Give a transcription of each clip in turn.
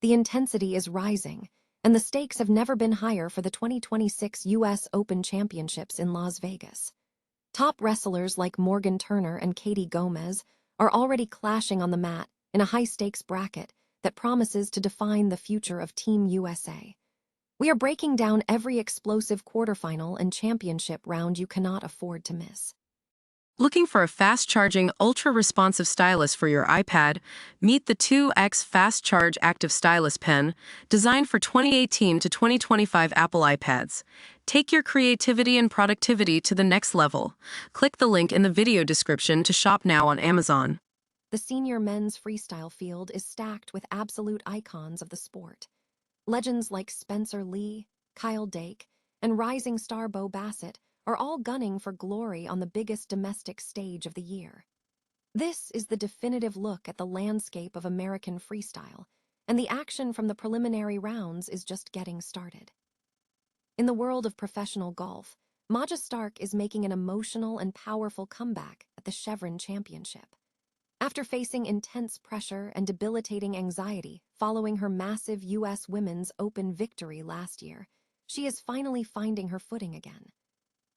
The intensity is rising, and the stakes have never been higher for the 2026 U.S. Open Championships in Las Vegas. Top wrestlers like Morgan Turner and Katie Gomez are already clashing on the mat in a high-stakes bracket that promises to define the future of Team USA. We are breaking down every explosive quarterfinal and championship round you cannot afford to miss. Looking for a fast-charging, ultra-responsive stylus for your iPad? Meet the 2X Fast Charge Active Stylus Pen, designed for 2018 to 2025 Apple iPads. Take your creativity and productivity to the next level. Click the link in the video description to shop now on Amazon. The senior men's freestyle field is stacked with absolute icons of the sport. Legends like Spencer Lee, Kyle Dake, and rising star Bo Bassett are all gunning for glory on the biggest domestic stage of the year. This is the definitive look at the landscape of American freestyle, and the action from the preliminary rounds is just getting started. In the world of professional golf, Maja Stark is making an emotional and powerful comeback at the Chevron Championship. After facing intense pressure and debilitating anxiety following her massive U.S. Women's Open victory last year, she is finally finding her footing again.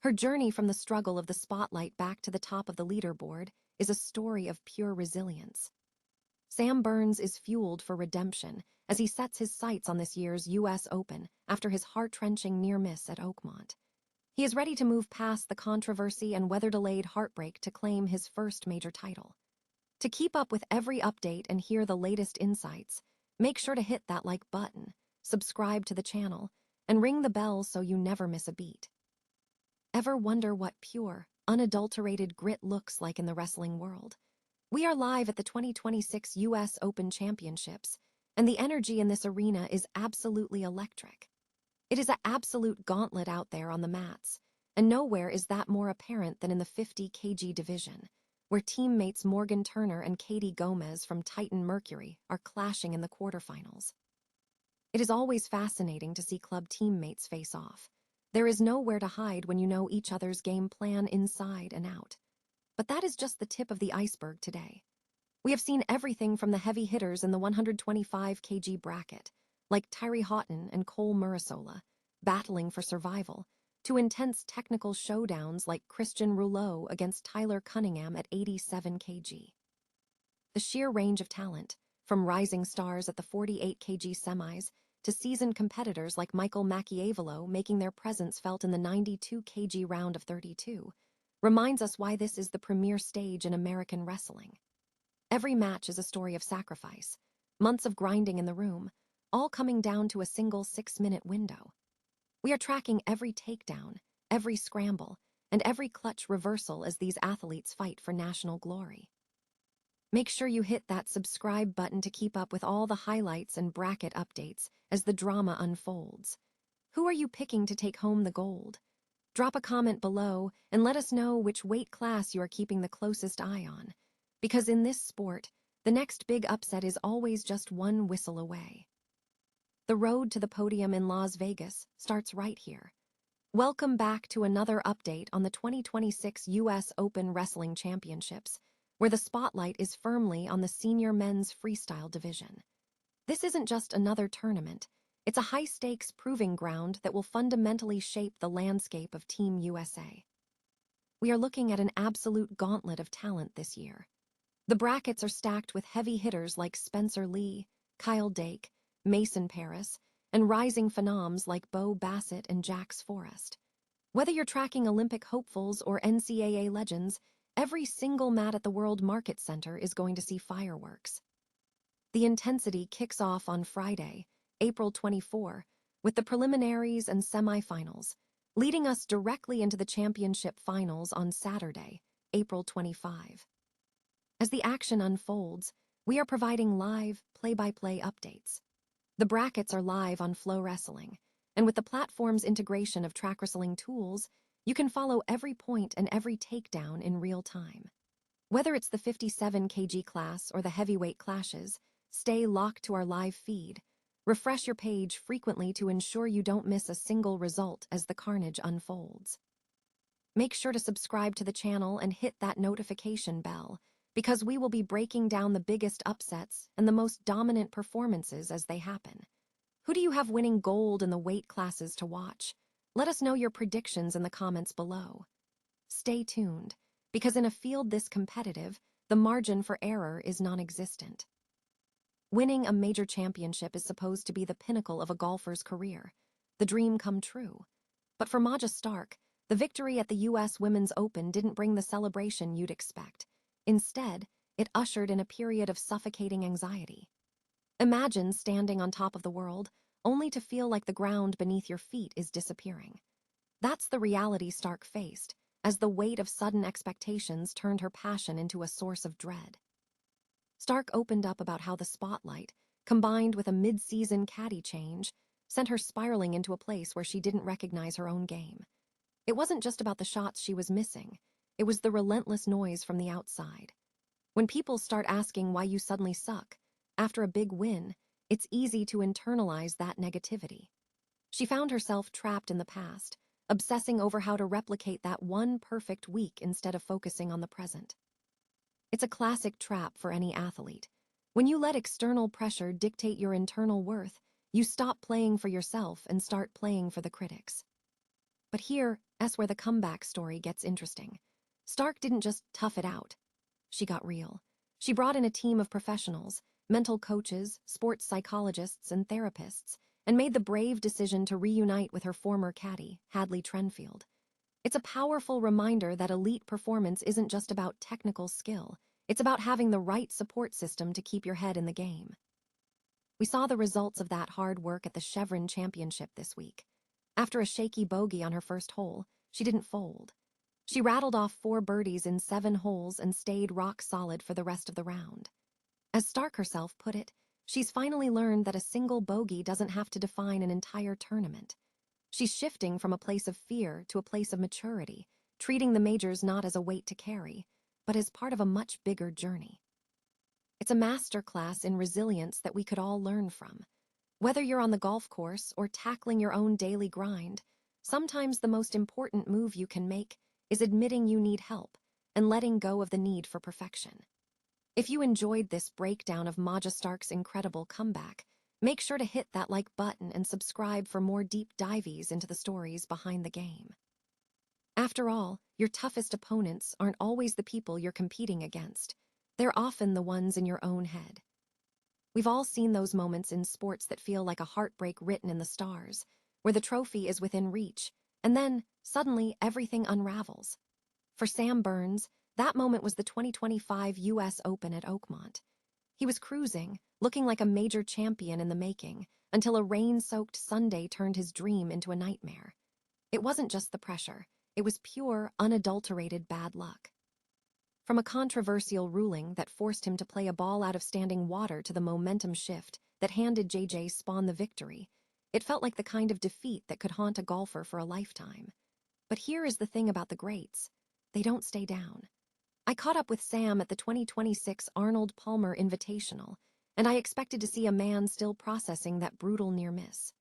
Her journey from the struggle of the spotlight back to the top of the leaderboard is a story of pure resilience. Sam Burns is fueled for redemption as he sets his sights on this year's U.S. Open after his heart-wrenching near-miss at Oakmont. He is ready to move past the controversy and weather-delayed heartbreak to claim his first major title. To keep up with every update and hear the latest insights, make sure to hit that like button, subscribe to the channel, and ring the bell so you never miss a beat. Ever wonder what pure, unadulterated grit looks like in the wrestling world? We are live at the 2026 U.S. Open Championships, and the energy in this arena is absolutely electric. It is an absolute gauntlet out there on the mats, and nowhere is that more apparent than in the 50 kg division, where teammates Morgan Turner and Katie Gomez from Titan Mercury are clashing in the quarterfinals. It is always fascinating to see club teammates face off. There is nowhere to hide when you know each other's game plan inside and out. But that is just the tip of the iceberg today. We have seen everything from the heavy hitters in the 125 kg bracket, like Tyree Houghton and Cole Murasola, battling for survival, to intense technical showdowns like Christian Rouleau against Tyler Cunningham at 87 kg. The sheer range of talent, from rising stars at the 48 kg semis to seasoned competitors like Michael Machiavello making their presence felt in the 92 kg round of 32, reminds us why this is the premier stage in American wrestling. Every match is a story of sacrifice, months of grinding in the room, all coming down to a single 6-minute window. We are tracking every takedown, every scramble, and every clutch reversal as these athletes fight for national glory. Make sure you hit that subscribe button to keep up with all the highlights and bracket updates as the drama unfolds. Who are you picking to take home the gold? Drop a comment below and let us know which weight class you are keeping the closest eye on, because in this sport, the next big upset is always just one whistle away. The road to the podium in Las Vegas starts right here. Welcome back to another update on the 2026 U.S. Open Wrestling Championships, where the spotlight is firmly on the senior men's freestyle division. This isn't just another tournament, it's a high-stakes proving ground that will fundamentally shape the landscape of Team USA. We are looking at an absolute gauntlet of talent this year. The brackets are stacked with heavy hitters like Spencer Lee, Kyle Dake, Mason Paris, and rising phenoms like Bo Bassett and Jax Forrest. Whether you're tracking Olympic hopefuls or NCAA legends, every single mat at the World Market Center is going to see fireworks. The intensity kicks off on Friday, April 24, with the preliminaries and semifinals, leading us directly into the championship finals on Saturday, April 25. As the action unfolds, we are providing live, play-by-play updates. The brackets are live on Flow Wrestling, and with the platform's integration of track wrestling tools, you can follow every point and every takedown in real time. Whether it's the 57 kg class or the heavyweight clashes, stay locked to our live feed. Refresh your page frequently to ensure you don't miss a single result as the carnage unfolds. Make sure to subscribe to the channel and hit that notification bell, because we will be breaking down the biggest upsets and the most dominant performances as they happen. Who do you have winning gold in the weight classes to watch? Let us know your predictions in the comments below. Stay tuned, because in a field this competitive, the margin for error is non-existent. Winning a major championship is supposed to be the pinnacle of a golfer's career, the dream come true. But for Maja Stark, the victory at the U.S. Women's Open didn't bring the celebration you'd expect. Instead, it ushered in a period of suffocating anxiety. Imagine standing on top of the world, only to feel like the ground beneath your feet is disappearing. That's the reality Stark faced, as the weight of sudden expectations turned her passion into a source of dread. Stark opened up about how the spotlight, combined with a mid-season caddy change, sent her spiraling into a place where she didn't recognize her own game. It wasn't just about the shots she was missing, it was the relentless noise from the outside. When people start asking why you suddenly suck, after a big win, it's easy to internalize that negativity. She found herself trapped in the past, obsessing over how to replicate that one perfect week instead of focusing on the present. It's a classic trap for any athlete. When you let external pressure dictate your internal worth, you stop playing for yourself and start playing for the critics. But here's where the comeback story gets interesting. Stark didn't just tough it out. She got real. She brought in a team of professionals, mental coaches, sports psychologists, and therapists, and made the brave decision to reunite with her former caddy, Hadley Trenfield. It's a powerful reminder that elite performance isn't just about technical skill. It's about having the right support system to keep your head in the game. We saw the results of that hard work at the Chevron Championship this week. After a shaky bogey on her first hole, she didn't fold. She rattled off 4 birdies in 7 holes and stayed rock solid for the rest of the round. As Stark herself put it, she's finally learned that a single bogey doesn't have to define an entire tournament. She's shifting from a place of fear to a place of maturity, treating the majors not as a weight to carry, but as part of a much bigger journey. It's a masterclass in resilience that we could all learn from. Whether you're on the golf course or tackling your own daily grind, sometimes the most important move you can make is admitting you need help and letting go of the need for perfection. If you enjoyed this breakdown of Maja Stark's incredible comeback, make sure to hit that like button and subscribe for more deep dives into the stories behind the game. After all, your toughest opponents aren't always the people you're competing against. They're often the ones in your own head. We've all seen those moments in sports that feel like a heartbreak written in the stars, where the trophy is within reach, and then, suddenly, everything unravels. For Sam Burns, that moment was the 2025 U.S. Open at Oakmont. He was cruising, looking like a major champion in the making, until a rain-soaked Sunday turned his dream into a nightmare. It wasn't just the pressure, it was pure, unadulterated bad luck. From a controversial ruling that forced him to play a ball out of standing water to the momentum shift that handed J.J. Spawn the victory, it felt like the kind of defeat that could haunt a golfer for a lifetime. But here is the thing about the greats. They don't stay down. I caught up with Sam at the 2026 Arnold Palmer Invitational, and I expected to see a man still processing that brutal near miss.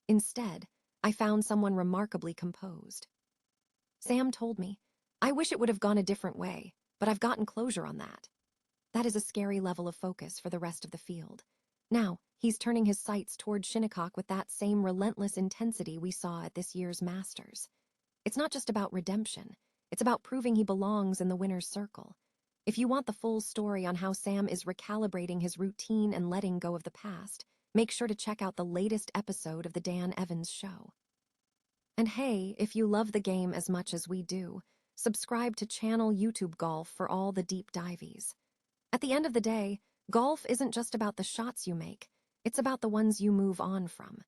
Instead, I found someone remarkably composed. Sam told me, "I wish it would have gone a different way, but I've gotten closure on that." That is a scary level of focus for the rest of the field. Now, he's turning his sights toward Shinnecock with that same relentless intensity we saw at this year's Masters. It's not just about redemption. It's about proving he belongs in the winner's circle. If you want the full story on how Sam is recalibrating his routine and letting go of the past, make sure to check out the latest episode of The Dan Evans Show. And hey, if you love the game as much as we do, subscribe to channel YouTube Golf for all the deep dives. At the end of the day, golf isn't just about the shots you make, it's about the ones you move on from.